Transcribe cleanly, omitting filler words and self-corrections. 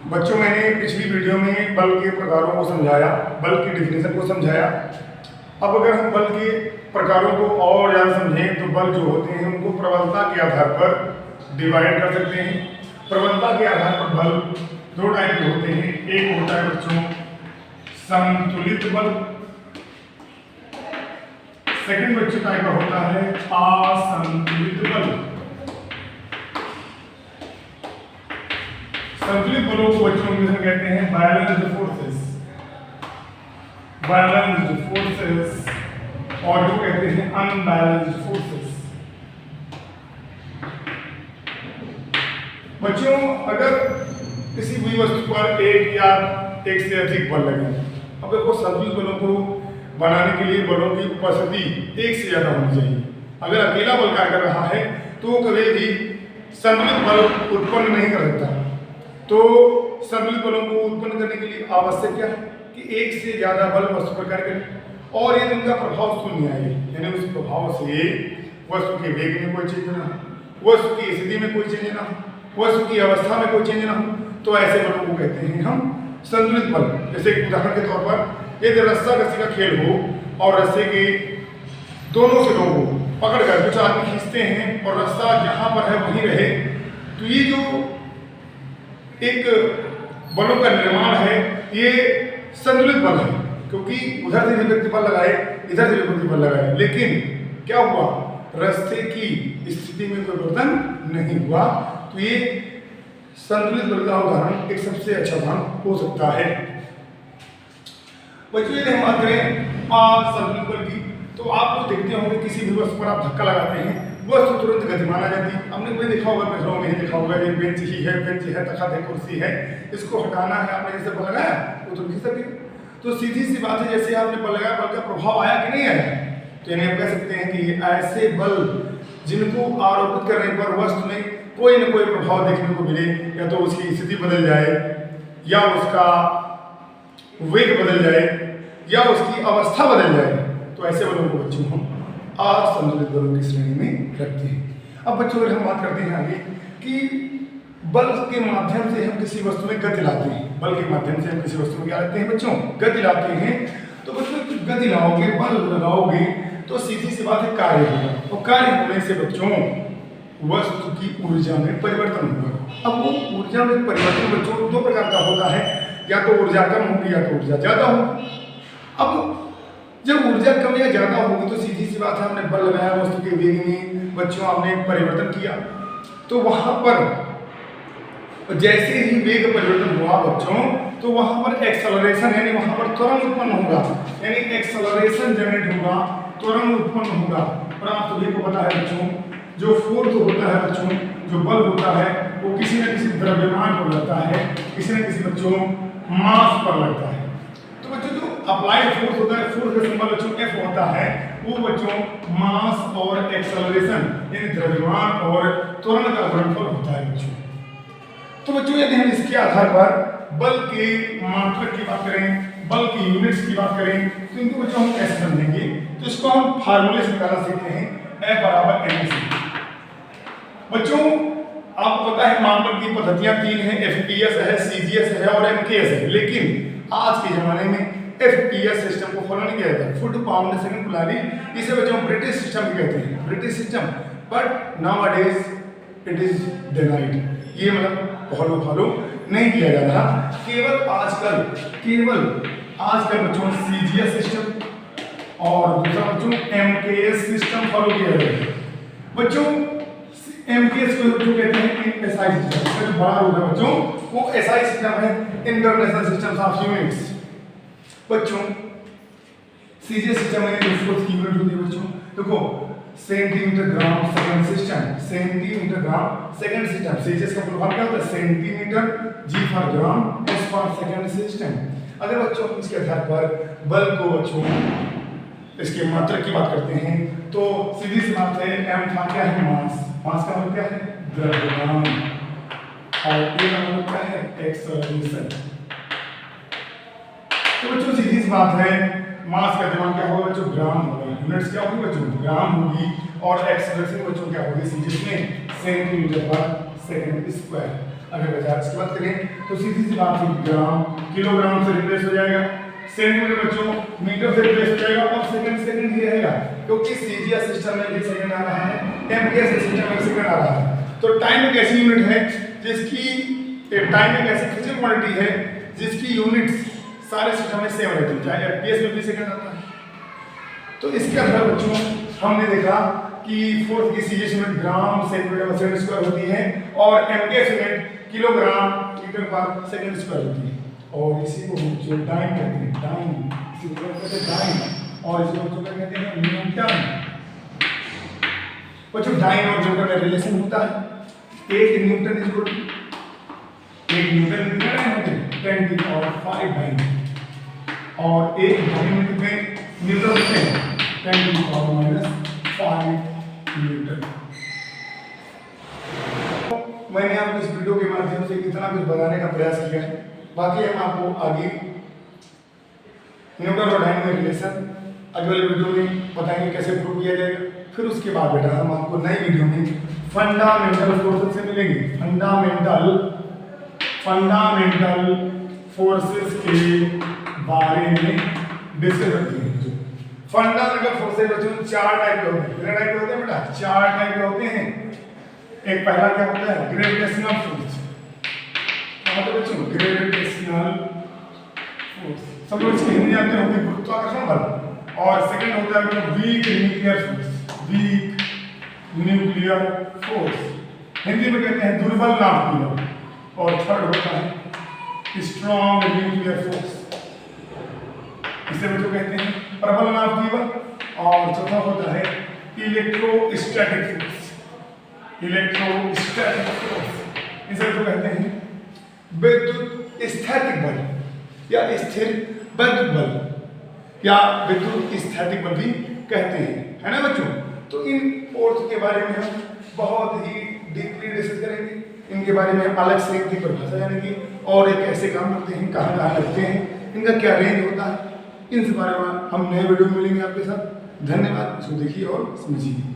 बच्चों, मैंने पिछली वीडियो में बल के प्रकारों को समझाया, बल की डिफिनेशन को समझाया। अब अगर हम बल के प्रकारों को और ज़्यादा समझें तो बल जो होते हैं उनको प्रबलता के आधार पर डिवाइड कर सकते हैं। प्रबलता के आधार पर बल दो टाइप के होते हैं। एक होता है बच्चों संतुलित बल, सेकंड बच्चों टाइप का होता है असंतुलित बल। संतुलित बलों को बच्चों इंग्लिश में कहते हैं बैलेंस्ड फोर्सेस, बैलेंस्ड फोर्सेस, और जो कहते हैं अनबैलेंस्ड फोर्सेस। बच्चों, अगर किसी भी वस्तु पर एक या एक से अधिक बल लगे, अब देखो संतुलित बलों को बनाने के लिए बलों की उपस्थिति एक से ज्यादा होनी चाहिए। अगर अकेला बल कार्य कर रहा है तो वो कभी भी संतुलित बल उत्पन्न नहीं कर सकता। तो संतुलित बलों को उत्पन्न करने के लिए आवश्यक क्या है कि एक से ज्यादा बल वस्तु पर कार्य करें और यदि उनका प्रभाव शून्य आए, यानी उस प्रभाव से वस्तु के वेग में कोई चेंज ना हो, वस्तु की स्थिति में कोई चेंज ना हो, वस्तु की अवस्था में कोई चेंज ना हो, तो ऐसे बलों को कहते हैं हम संतुलित बल। जैसे उदाहरण के तौर पर यदि रस्सा कसी का खेल हो और रस्से के दोनों सिरों को पकड़कर कुछ आदमी खींचते हैं और रस्सा जहां पर है वहीं रहे, तो ये जो एक बलों का निर्माण है ये संतुलित बल है, क्योंकि उधर से भी व्यक्ति बल लगाए, इधर से भी व्यक्ति बल लगाए, लेकिन क्या हुआ, रास्ते की स्थिति में कोई परिवर्तन नहीं हुआ। तो ये संतुलित बल का उदाहरण एक सबसे अच्छा उदाहरण हो सकता है। बच्चों, यदि हम बात करें असंतुलित बल की, तो आप लोग देखते होंगे किसी भी वस्तु पर आप धक्का लगाते हैं, वस्तु तुरंत गतिमान आ जाती है। हमने कोई देखा होगा, घरों में ही देखा होगा, ये बेंच ही है, बेंच है, तख्त है, कुर्सी है, इसको हटाना है, आपने जैसे बल लगाया वो तो खींच सकती है। तो सीधी सी बात है, जैसे आपने बल लगाया, बल का प्रभाव आया कि नहीं आया, तो यानी हम कह सकते हैं कि ऐसे बल जिनको आरोपित करने पर वस्तु में कोई न कोई प्रभाव देखने को मिले, या तो उसकी स्थिति बदल जाए, या उसका वेग बदल जाए, या उसकी अवस्था बदल जाए, तो ऐसे बलों को बच्चों हम असंतुलित बलों की श्रेणी में रखते हैं। अब बच्चों, अगर हम बात करते हैं आगे कि बल के माध्यम से हम किसी वस्तु में गति लाते हैं, बल के माध्यम से हम किसी वस्तु में क्या लाते हैं बच्चों, गति लाते हैं। तो बच्चों, गति लाओगे, बल लगाओगे, तो सीधी सी बात है कार्य होगा, और कार्य होने से बच्चों वस्तु की ऊर्जा में परिवर्तन होगा। अब वो ऊर्जा में परिवर्तन बच्चों दो प्रकार का होता है, या तो ऊर्जा कम होगी या तो ऊर्जा ज्यादा होगी। अब जब ऊर्जा कम या ज्यादा होगी तो सीधी सी बात है, हमने बल लगाया, वस्तु के वेग में बच्चों आपने परिवर्तन किया, तो वहां पर जैसे ही वेग परिवर्तन हुआ बच्चों, तो वहां पर एक्सेलरेशन यानी वहां पर त्वरण उत्पन्न होगा, यानी एक्सेलरेशन जनरेट होगा, त्वरण उत्पन्न होगा। और आप सभी को पता है बच्चों, जो फोर्स होता है बच्चों, जो बल होता है वो किसी न किसी द्रव्यमान पर लगता है, किसी न किसी बच्चों मास पर लगता है। तो बच्चों, जो अप्लाइड फोर्स होता है, फोर्स का सिंबल बच्चों F होता है, वो बच्चों मास और एक्सेलरेशन यानी द्रव्यमान और त्वरण का गुणनफल होता है बच्चों। तो बच्चों, यदि हम इसके आधार पर बल के मात्रक की बात करें, बल की यूनिट्स की बात करें, तो इनको बच्चों हम कैसे समझेंगे, तो इसको हम फार्मूले से निकालना सीखते हैं, F बराबर mc। बच्चों, आपको पता है मापन की पद्धतियां तीन हैं, FPS है, CGS है और MKS है, लेकिन आज के जमाने में FPS सिस्टम को फॉलो नहीं किया जाता, फुट पाउंड सेकंड प्रणाली, इसे बच्चों ब्रिटिश सिस्टम भी कहते हैं, British system, but nowadays it is denied. ये मतलब फॉलो नहीं किया जा रहा, केवल आजकल बच्चों CGS सिस्टम और दूसरा बच्चों MKS सिस्टम फॉलो किया जा रहा है। बच्चों, MKS को बच्चों कहते हैं SI सिस्टम, इसका जो बड़ा रूप है बच्चों वो SI सिस्टम है, इंटरनेशनल सिस्टम ऑफ यूनिट्स। बच्चों, CGS सिस्टम में जो फोर्स की यूनिट होती है बच्चों, देखो centimetre gram second system, centimetre gram second system, CGS का फुल फॉर्म क्या होता है, centimetre, G for gram, S for second system. अगर बच्चों इसके आधार पर बल को बच्चों इसके मात्रक की बात करते हैं, तो सीधी सी बात है, m का क्या है, मास, मास का मतलब क्या है, द्रव्यमान, और a का मतलब क्या है, एक्सेलरेशन। तो बच्चों सीधी सी बात है, मास का द्रव्यमान क्या होगा बच्चों, ग्राम होगा, यूनिट्स क्या होगी बच्चों, ग्राम होगी, और एक्सेलरेशन बच्चों क्या होगी CGS में, सेंटीमीटर पर सेकंड स्क्वायर। अगर 50 की बात करें तो सीधी सी बात है, ग्राम किलोग्राम से रिप्लेस हो जाएगा, सेंटीमीटर बच्चों मीटर से रिप्लेस हो जाएगा, और सेकंड ही रहेगा क्योंकि सीजीएस सिस्टम में भी सेकंड आ रहा है, एमपीएस सिस्टम में सेकंड आ रहा है। तो टाइम एक ऐसी यूनिट है जिसकी टाइम एक ऐसी फिजिकल क्वांटिटी है जिसकी यूनिट्स सारे सिस्टम में सेम रहती है, चाहे एफपीएस में भी सेकंड आता है। तो इसके अंदर बच्चों हमने देखा कि फोर्स की CGS unit gram centimetre second square होती है और एमपीएस यूनिट किलोग्राम मीटर पर सेकंड स्क्वायर होती है। और इसी को जो टाइम कहते हैं, टाइम इसी को कहते हैं टाइम, और इसको जो कहते हैं न्यूटन। बच्चों टाइम और न्यूटन में रिलेशन होता है, एक न्यूटन इज इक्वल टू 10 की पावर 5 डाइन, और एक डाइन में न्यूटन होते हैं 10 की पावर -5 न्यूटन। मैंने आपको इस वीडियो के माध्यम से इतना कुछ बताने का प्रयास किया है, बाकी हम आपको आगे न्यूटन और डाइन में रिलेशन अगले वाले वीडियो में बताएंगे कैसे प्रूव किया जाएगा। फिर उसके बाद बेटा हम आपको नई वीडियो में फंडामेंटल फोर्सेस से मिलेंगे, फंडामेंटल फोर्सेस के बारे में डिस्कस करते हैं। फंडामेंटल फोर्सेस बच्चों 4 टाइप के होते हैं, कितने टाइप के होते हैं बेटा? 4 टाइप के होते हैं। एक पहला क्या होता है? Gravitational force. बच्चों ग्रेविटेशनल फोर्स सब लोग इसकी हिंदी जानते होंगे, गुरुत्वाकर्षण बल। और सेकंड होता है weak nuclear force, weak nuclear force Hindi में कहते हैं दुर्बल नाभिकीय बल। और थर्ड होता है स्ट्रॉन्ग न्यूक्लियर फोर्स, इसे बच्चों कहते हैं प्रबल नाभिकीय बल। और चौथा होता है इलेक्ट्रोस्टैटिक फोर्स, इलेक्ट्रोस्टैटिक फोर्स इसे बच्चों कहते हैं विद्युत स्थैतिक बल या स्थिर विद्युत बल या विद्युत स्थैतिक बल भी कहते हैं, है ना बच्चों। तो इन फोर्स के बारे में हम बहुत ही डीपली डिस्कस करेंगे, इनके बारे में अलग से इनकी परिभाषा जानेंगे और ये कैसे काम करते हैं, कहाँ कहाँ लगते हैं, इनका क्या रेंज होता है, इन सब बारे में हम नए वीडियो में मिलेंगे आपके साथ। धन्यवाद, इसको देखिए और समझिए।